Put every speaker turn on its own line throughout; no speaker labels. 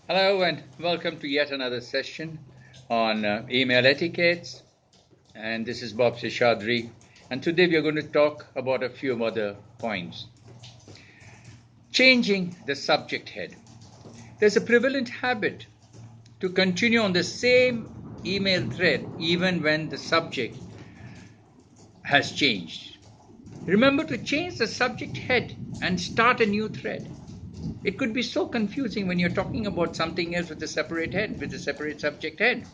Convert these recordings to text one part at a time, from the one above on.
Hello and welcome to yet another session on email etiquettes. And this is Bob Seshadri. And today we are going to talk about a few other points. Changing the subject head. There's a prevalent habit to continue on the same email thread even when the subject has changed. Remember to change the subject head and start a new thread. It could be so confusing when you're talking about something else with a separate head, with a separate subject head.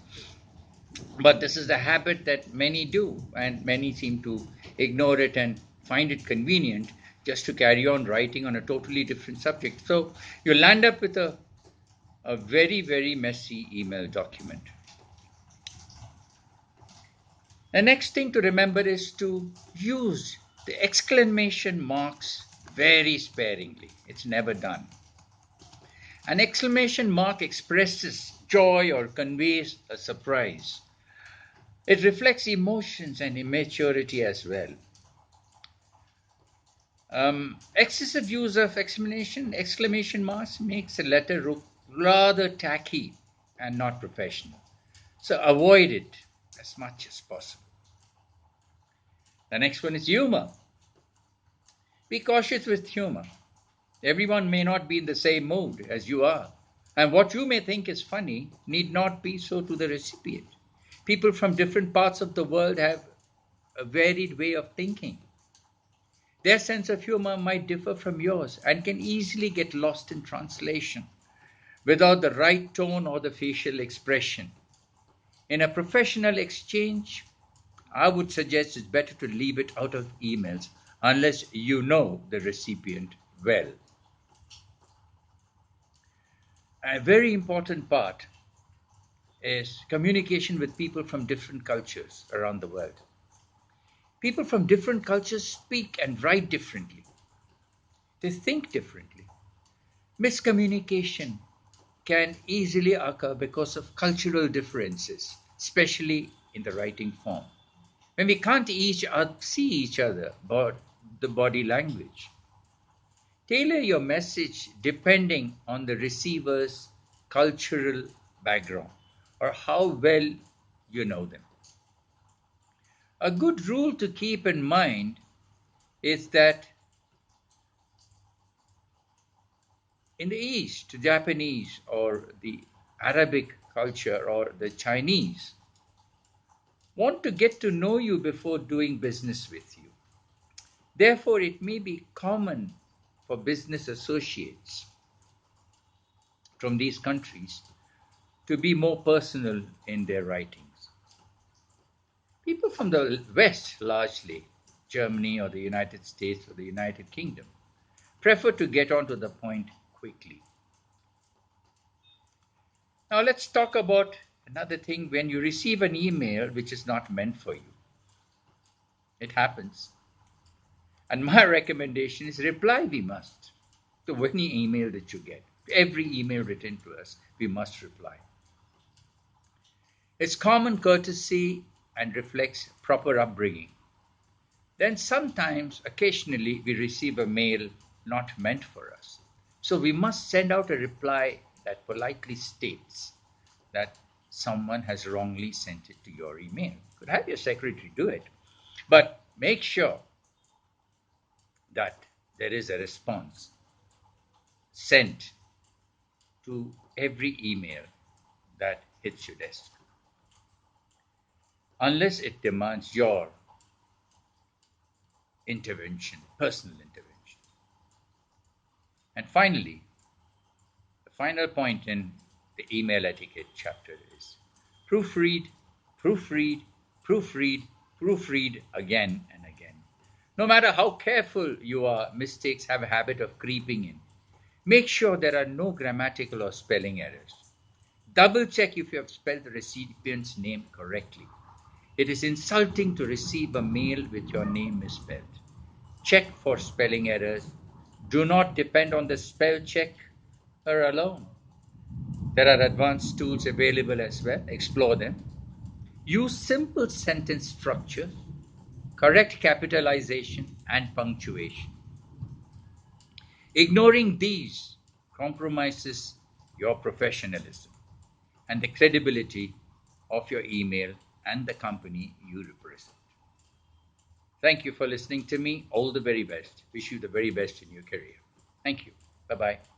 But this is the habit that many do, and many seem to ignore it and find it convenient just to carry on writing on a totally different subject. So you'll land up with a very, very messy email document. The next thing to remember is to use the exclamation marks very sparingly. It's never done. An exclamation mark expresses joy or conveys a surprise. It reflects emotions and immaturity as well. Excessive use of exclamation marks makes a letter look rather tacky and not professional. So avoid it as much as possible. The next one is humor. Be cautious with humor. Everyone may not be in the same mood as you are, and what you may think is funny need not be so to the recipient. People from different parts of the world have a varied way of thinking. Their sense of humor might differ from yours and can easily get lost in translation without the right tone or the facial expression. In a professional exchange, I would suggest it's better to leave it out of emails unless you know the recipient well. A very important part is communication with people from different cultures around the world. People from different cultures speak and write differently. They think differently. Miscommunication can easily occur because of cultural differences, especially in the writing form. When we can't see each other but the body language. Tailor your message depending on the receiver's cultural background or how well you know them. A good rule to keep in mind is that in the East, Japanese or the Arabic culture or the Chinese want to get to know you before doing business with you. Therefore, it may be common for business associates from these countries to be more personal in their writings. People from the West, largely Germany or the United States or the United Kingdom, prefer to get on to the point quickly. Now, let's talk about another thing when you receive an email which is not meant for you. It happens. And my recommendation is reply we must to any email that you get. Every email written to us, we must reply. It's common courtesy and reflects proper upbringing. Then sometimes, occasionally, we receive a mail not meant for us. So we must send out a reply that politely states that someone has wrongly sent it to your email. You could have your secretary do it. But make sure that there is a response sent to every email that hits your desk, unless it demands your intervention, personal intervention. And finally, the final point in the email etiquette chapter is proofread, proofread, proofread, proofread again and again. No matter how careful you are, mistakes have a habit of creeping in. Make sure there are no grammatical or spelling errors. Double check if you have spelled the recipient's name correctly. It is insulting to receive a mail with your name misspelled. Check for spelling errors. Do not depend on the spell checker alone. There are advanced tools available as well. Explore them. Use simple sentence structure, correct capitalization, and punctuation. Ignoring these compromises your professionalism, and the credibility of your email and the company you represent. Thank you for listening to me. All the very best. Wish you the very best in your career. Thank you. Bye bye.